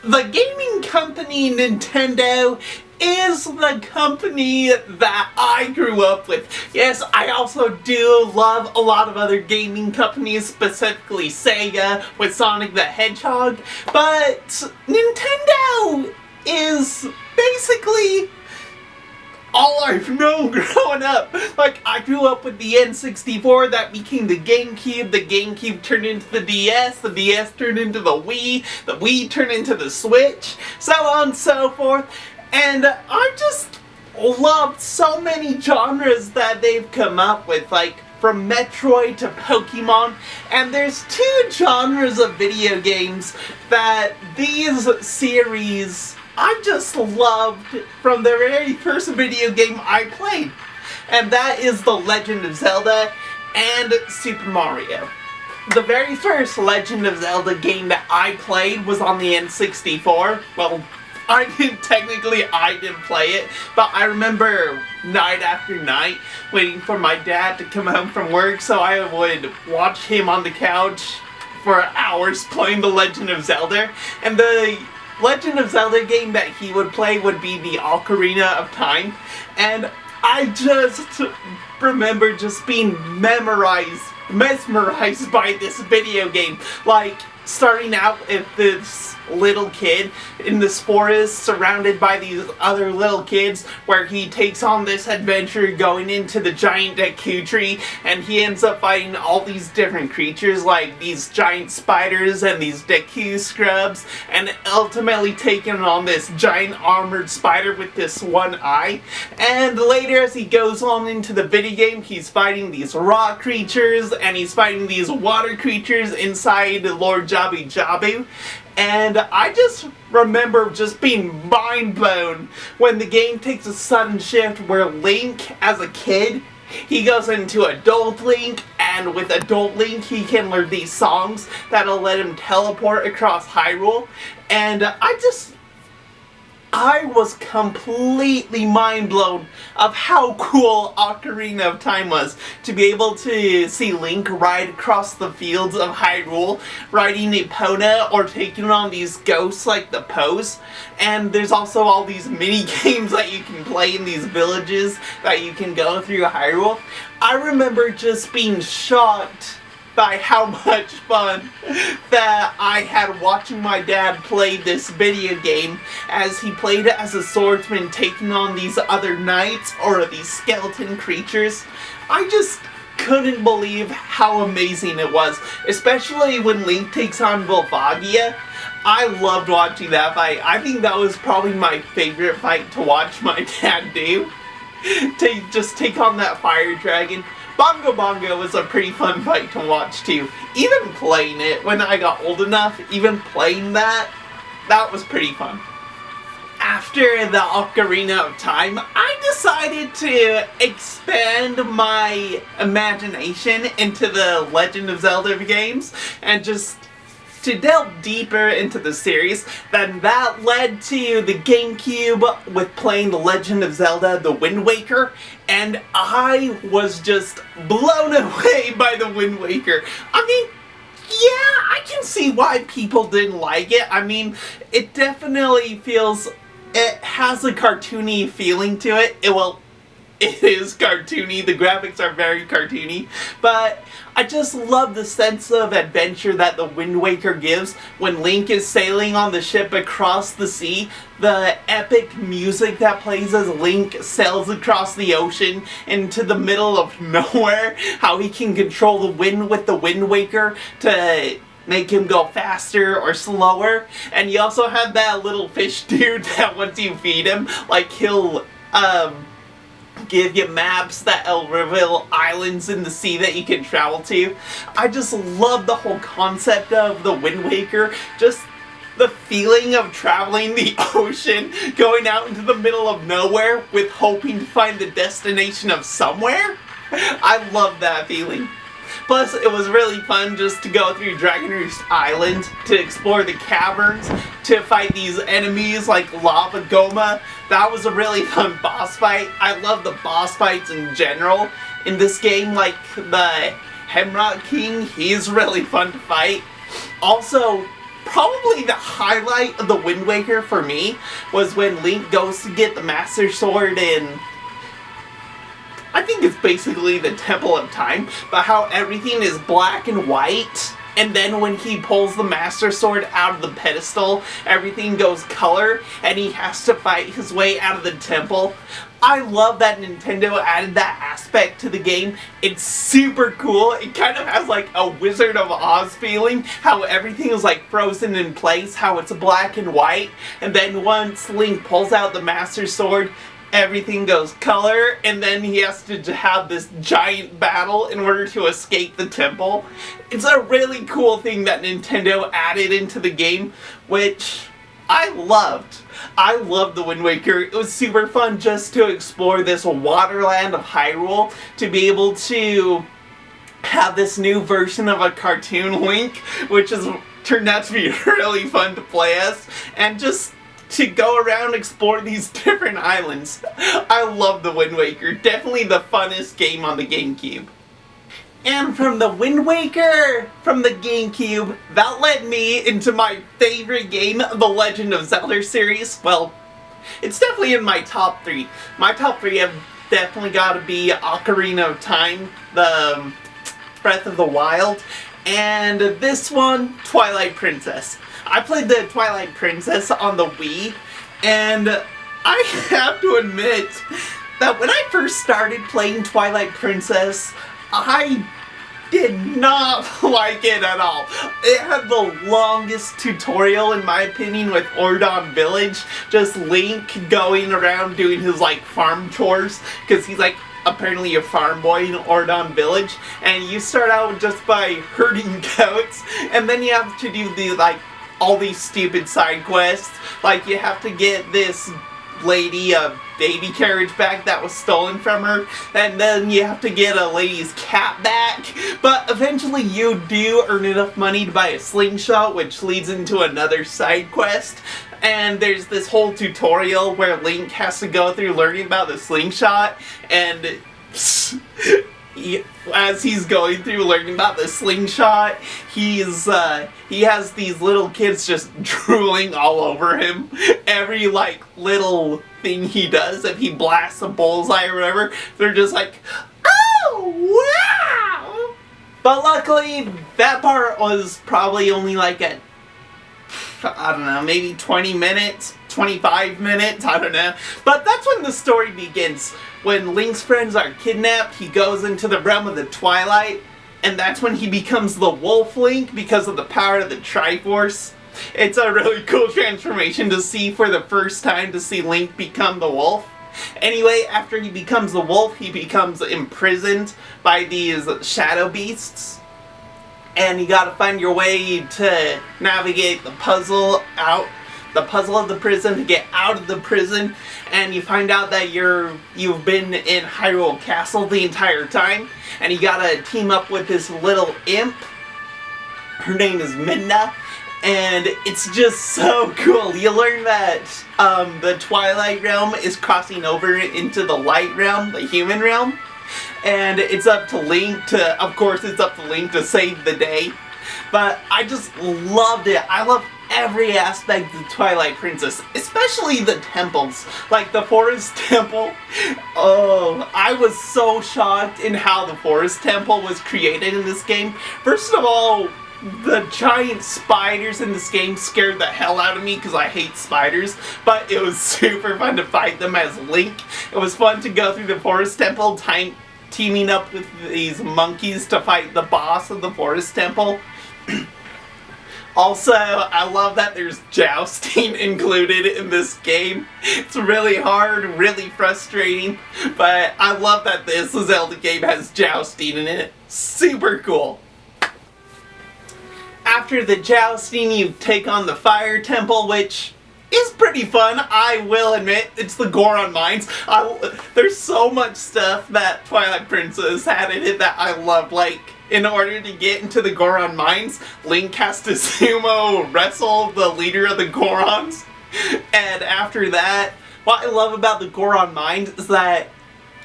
The gaming company Nintendo is the company that I grew up with. Yes, I also do love a lot of other gaming companies, specifically Sega with Sonic the Hedgehog, but Nintendo is basically all I've known growing up. Like, I grew up with the N64, that became the GameCube turned into the DS turned into the Wii turned into the Switch, so on and so forth. And I just loved so many genres that they've come up with, like from Metroid to Pokemon, and there's two genres of video games that these series I just loved from the very first video game I played, and that is The Legend of Zelda and Super Mario. The very first Legend of Zelda game that I played was on the N64. Well, I didn't play it, but I remember night after night waiting for my dad to come home from work so I would watch him on the couch for hours playing The Legend of Zelda. And the Legend of Zelda game that he would play would be the Ocarina of Time, and I just remember just being mesmerized by this video game. Like, starting out with this little kid in this forest surrounded by these other little kids, where he takes on this adventure going into the giant Deku tree, and he ends up fighting all these different creatures like these giant spiders and these Deku scrubs, and ultimately taking on this giant armored spider with this one eye. And later, as he goes on into the video game, he's fighting these rock creatures and he's fighting these water creatures inside Lord Jabu Jabu. And I just remember just being mind blown when the game takes a sudden shift where Link, as a kid, he goes into Adult Link, and with Adult Link he can learn these songs that'll let him teleport across Hyrule. And I was completely mind blown of how cool Ocarina of Time was. To be able to see Link ride across the fields of Hyrule, riding Epona, or taking on these ghosts like the Pose. And there's also all these mini games that you can play in these villages that you can go through Hyrule. I remember just being shocked by how much fun that I had watching my dad play this video game, as he played it as a swordsman taking on these other knights or these skeleton creatures. I just couldn't believe how amazing it was, especially when Link takes on Volvagia. I loved watching that fight. I think that was probably my favorite fight to watch my dad do. Just take on that fire dragon. Bongo Bongo was a pretty fun fight to watch too. Even playing it when I got old enough, even playing that was pretty fun. After the Ocarina of Time, I decided to expand my imagination into the Legend of Zelda games and just to delve deeper into the series. Then that led to the GameCube with playing The Legend of Zelda The Wind Waker, and I was just blown away by The Wind Waker. I mean, yeah, I can see why people didn't like it. I mean, it definitely it has a cartoony feeling to it. It is cartoony, the graphics are very cartoony, but I just love the sense of adventure that The Wind Waker gives when Link is sailing on the ship across the sea. The epic music that plays as Link sails across the ocean into the middle of nowhere, how he can control the wind with the Wind Waker to make him go faster or slower. And you also have that little fish dude that once you feed him, like he'll give you maps that'll reveal islands in the sea that you can travel to. I just love the whole concept of the Wind Waker. Just the feeling of traveling the ocean, going out into the middle of nowhere with hoping to find the destination of somewhere. I love that feeling. Plus, it was really fun just to go through Dragon Roost Island, to explore the caverns, to fight these enemies like Lava Goma. That was a really fun boss fight. I love the boss fights in general in this game, like the Hemrock King. He's really fun to fight. Also, probably the highlight of the Wind Waker for me was when Link goes to get the Master Sword in, I think it's basically the Temple of Time, but how everything is black and white, and then when he pulls the Master Sword out of the pedestal, everything goes color, and he has to fight his way out of the temple. I love that Nintendo added that aspect to the game. It's super cool. It kind of has like a Wizard of Oz feeling, how everything is like frozen in place, how it's black and white, and then once Link pulls out the Master Sword, everything goes color, and then he has to have this giant battle in order to escape the temple. It's a really cool thing that Nintendo added into the game, which I loved. I loved the Wind Waker. It was super fun just to explore this waterland of Hyrule, to be able to have this new version of a cartoon Link, which has turned out to be really fun to play as, and just to go around and explore these different islands. I love the Wind Waker. Definitely the funnest game on the GameCube. And from the Wind Waker, from the GameCube, that led me into my favorite game, the Legend of Zelda series. Well, it's definitely in my top 3. My top 3 have definitely got to be Ocarina of Time, the Breath of the Wild, and this one, Twilight Princess. I played the Twilight Princess on the Wii, and I have to admit that when I first started playing Twilight Princess, I did not like it at all. It had the longest tutorial, in my opinion, with Ordon Village. Just Link going around doing his, like, farm chores, because he's, like, apparently a farm boy in Ordon Village. And you start out just by herding goats, and then you have to do the, like, all these stupid side quests. Like, you have to get this lady a baby carriage back that was stolen from her, and then you have to get a lady's cat back, but eventually you do earn enough money to buy a slingshot, which leads into another side quest, and there's this whole tutorial where Link has to go through learning about the slingshot, and as he's going through learning about the slingshot, he has these little kids just drooling all over him. Every, like, little thing he does, if he blasts a bullseye or whatever, they're just like, oh, wow! But luckily, that part was probably only like I don't know, maybe 20 minutes, 25 minutes, I don't know. But that's when the story begins. When Link's friends are kidnapped, he goes into the realm of the Twilight, and that's when he becomes the Wolf Link because of the power of the Triforce. It's a really cool transformation to see for the first time, to see Link become the wolf. Anyway, after he becomes the wolf, he becomes imprisoned by these shadow beasts. And you gotta find your way to navigate the puzzle of the prison, to get out of the prison, and you find out that you've been in Hyrule Castle the entire time, and you gotta team up with this little imp. Her name is Midna, and it's just so cool. You learn that the Twilight Realm is crossing over into the Light Realm, the human realm, and it's up to Link to, of course, it's up to Link to save the day. But I just loved it. I love every aspect of Twilight Princess, especially the temples. Like the Forest Temple. Oh, I was so shocked in how the Forest Temple was created in this game. First of all, the giant spiders in this game scared the hell out of me because I hate spiders, but it was super fun to fight them as Link. It was fun to go through the Forest Temple, teaming up with these monkeys to fight the boss of the Forest Temple. Also, I love that there's jousting included in this game. It's really hard, really frustrating, but I love that this Zelda game has jousting in it. Super cool. After the jousting, you take on the Fire Temple, which is pretty fun, I will admit. It's the Goron Mines. There's so much stuff that Twilight Princess had in it that I loved. Like, in order to get into the Goron Mines, Link has to sumo wrestle the leader of the Gorons. And after that, what I love about the Goron Mines is that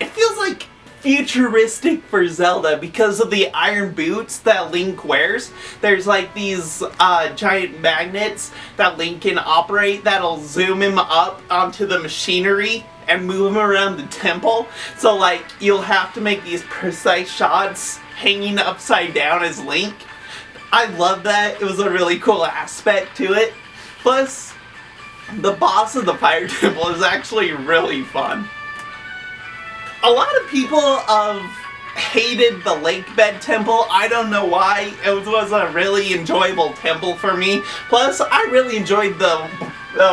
it feels like futuristic for Zelda because of the iron boots that Link wears. There's like these giant magnets that Link can operate that'll zoom him up onto the machinery and move him around the temple. So like you'll have to make these precise shots hanging upside down as Link. I love that. It was a really cool aspect to it. Plus, the boss of the Fire Temple is actually really fun. A lot of people hated the Lake Bed Temple. I don't know why. It was a really enjoyable temple for me. Plus, I really enjoyed the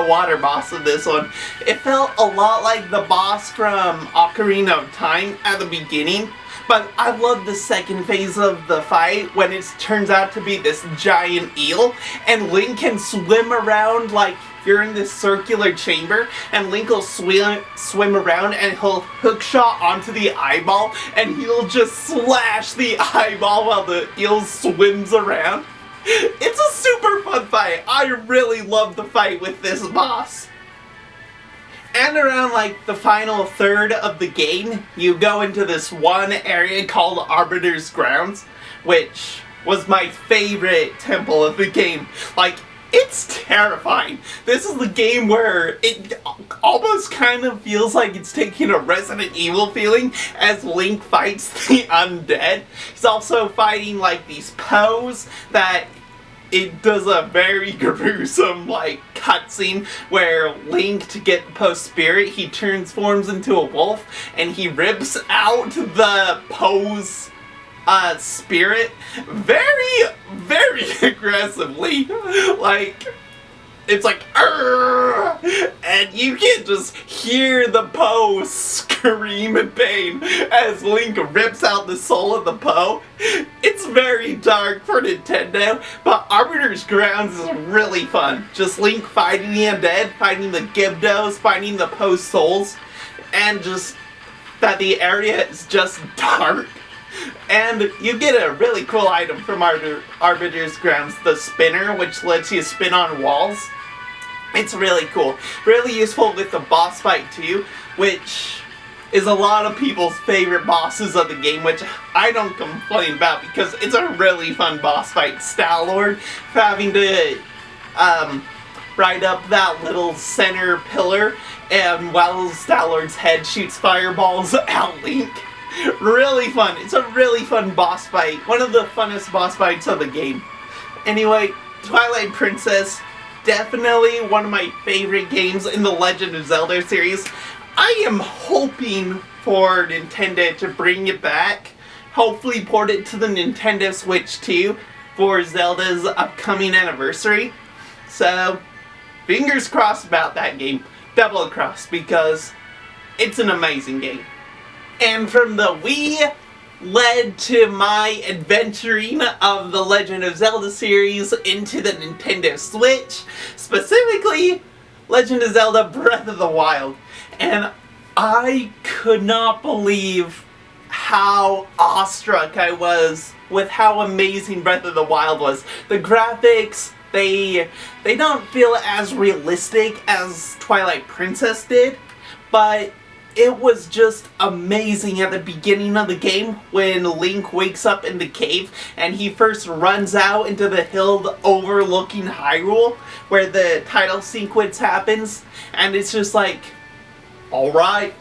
water boss of this one. It felt a lot like the boss from Ocarina of Time at the beginning. But I love the second phase of the fight when it turns out to be this giant eel and Link can swim around like you're in this circular chamber and Link will swim around and he'll hookshot onto the eyeball and he'll just slash the eyeball while the eel swims around. It's a super fun fight. I really love the fight with this boss. And around like the final third of the game, you go into this one area called Arbiter's Grounds, which was my favorite temple of the game. Like, it's terrifying. This is the game where it almost kind of feels like it's taking a Resident Evil feeling as Link fights the undead. He's also fighting like these Poes that it does a very gruesome, like, cutscene where Link, to get the Poe spirit, he transforms into a wolf and he rips out the Poe's spirit very, very aggressively. Like, it's like, "Arrgh!" and you can just hear the Poe scream in pain as Link rips out the soul of the Poe. It's very dark for Nintendo, but Arbiter's Grounds is really fun. Just Link fighting the undead, fighting the Gibdos, finding the Poe souls, and just that the area is just dark. And you get a really cool item from Arbiter's Grounds, the spinner, which lets you spin on walls. It's really cool. Really useful with the boss fight too, which is a lot of people's favorite bosses of the game, which I don't complain about because it's a really fun boss fight. Star-Lord having to ride up that little center pillar, and while Star-Lord's head shoots fireballs at Link. Really fun. It's a really fun boss fight. One of the funnest boss fights of the game. Anyway, Twilight Princess, definitely one of my favorite games in the Legend of Zelda series. I am hoping for Nintendo to bring it back. Hopefully port it to the Nintendo Switch too for Zelda's upcoming anniversary. So, fingers crossed about that game. Double crossed because it's an amazing game. And from the Wii led to my adventuring of the Legend of Zelda series into the Nintendo Switch, specifically Legend of Zelda Breath of the Wild. And I could not believe how awestruck I was with how amazing Breath of the Wild was. The graphics, they don't feel as realistic as Twilight Princess did, but it was just amazing at the beginning of the game when Link wakes up in the cave and he first runs out into the hill overlooking Hyrule where the title sequence happens, and it's just like, alright,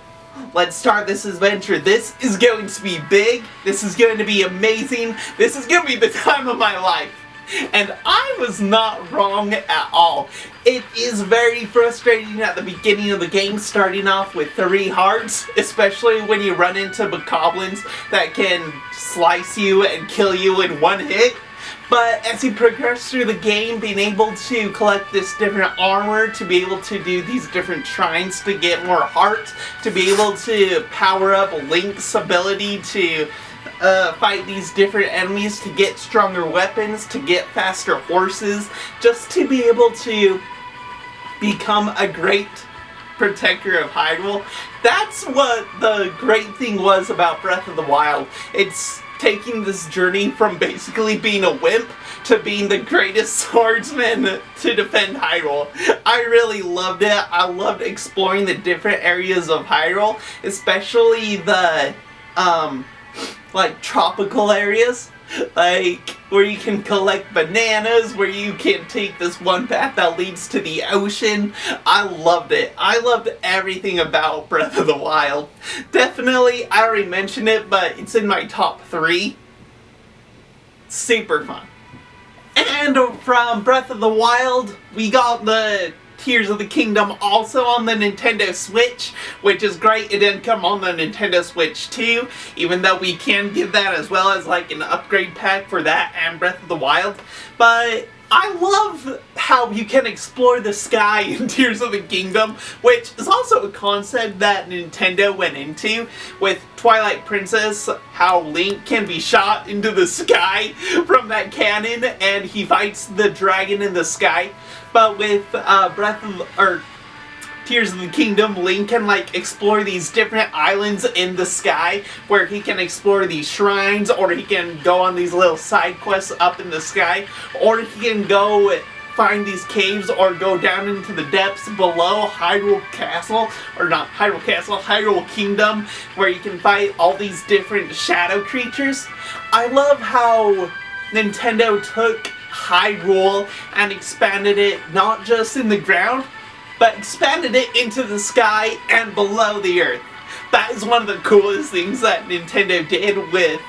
let's start this adventure. This is going to be big, this is going to be amazing, this is going to be the time of my life. And I was not wrong at all. It is very frustrating at the beginning of the game, starting off with 3 hearts, especially when you run into bokoblins that can slice you and kill you in one hit. But as you progress through the game, being able to collect this different armor, to be able to do these different shrines to get more hearts, to be able to power up Link's ability to fight these different enemies, to get stronger weapons, to get faster horses, just to be able to become a great protector of Hyrule. That's what the great thing was about Breath of the Wild. It's taking this journey from basically being a wimp to being the greatest swordsman to defend Hyrule. I really loved it. I loved exploring the different areas of Hyrule, especially the like tropical areas, like where you can collect bananas, where you can take this one path that leads to the ocean. I loved it. I loved everything about Breath of the Wild. Definitely, I already mentioned it, but it's in my top 3. Super fun. And from Breath of the Wild, we got the Tears of the Kingdom also on the Nintendo Switch, which is great. It didn't come on the Nintendo Switch 2, even though we can give that as well as like an upgrade pack for that and Breath of the Wild. But I love how you can explore the sky in Tears of the Kingdom, which is also a concept that Nintendo went into with Twilight Princess, how Link can be shot into the sky from that cannon and he fights the dragon in the sky. But with Tears of the Kingdom, Link can like explore these different islands in the sky where he can explore these shrines, or he can go on these little side quests up in the sky, or he can go find these caves or go down into the depths below Hyrule Castle, or not Hyrule Castle, Hyrule Kingdom, where you can fight all these different shadow creatures. I love how Nintendo took Hyrule and expanded it not just in the ground, but expanded it into the sky and below the earth. That is one of the coolest things that Nintendo did with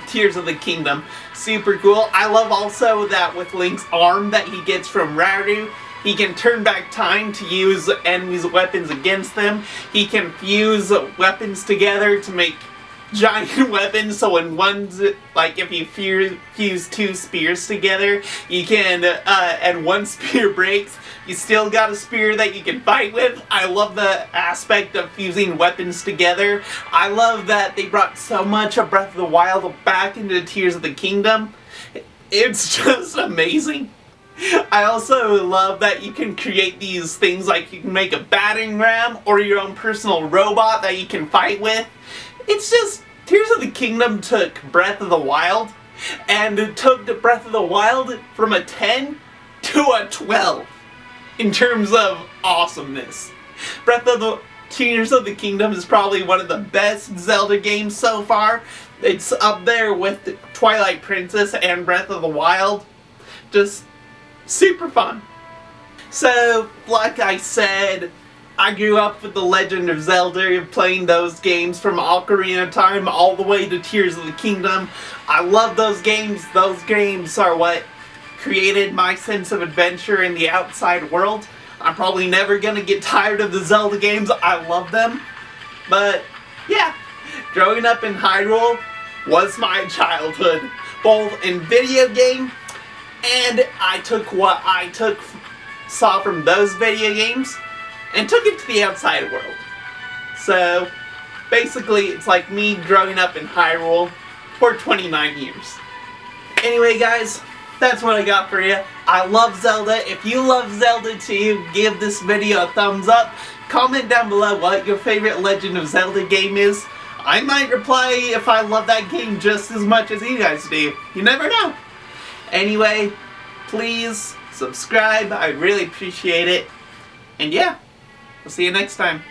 Tears of the Kingdom. Super cool. I love also that with Link's arm that he gets from Rauru, he can turn back time to use enemies' weapons against them. He can fuse weapons together to make giant weapons, so when one's, like if you fuse 2 spears together, you can, and one spear breaks, you still got a spear that you can fight with. I love the aspect of fusing weapons together. I love that they brought so much of Breath of the Wild back into Tears of the Kingdom. It's just amazing. I also love that you can create these things, like you can make a battering ram or your own personal robot that you can fight with. It's just, Tears of the Kingdom took Breath of the Wild, and it took the Breath of the Wild from a 10 to a 12 in terms of awesomeness. Tears of the Kingdom is probably one of the best Zelda games so far. It's up there with Twilight Princess and Breath of the Wild. Just super fun. So, like I said, I grew up with the Legend of Zelda, playing those games from Ocarina of Time all the way to Tears of the Kingdom. I love those games. Those games are what created my sense of adventure in the outside world. I'm probably never gonna get tired of the Zelda games. I love them. But, yeah, growing up in Hyrule was my childhood, both in video game, and I took what I saw from those video games and took it to the outside world. So, basically, it's like me growing up in Hyrule for 29 years. Anyway, guys, that's what I got for you. I love Zelda. If you love Zelda too, give this video a thumbs up. Comment down below what your favorite Legend of Zelda game is. I might reply if I love that game just as much as you guys do. You never know. Anyway, please subscribe. I really appreciate it. And yeah, I'll see you next time.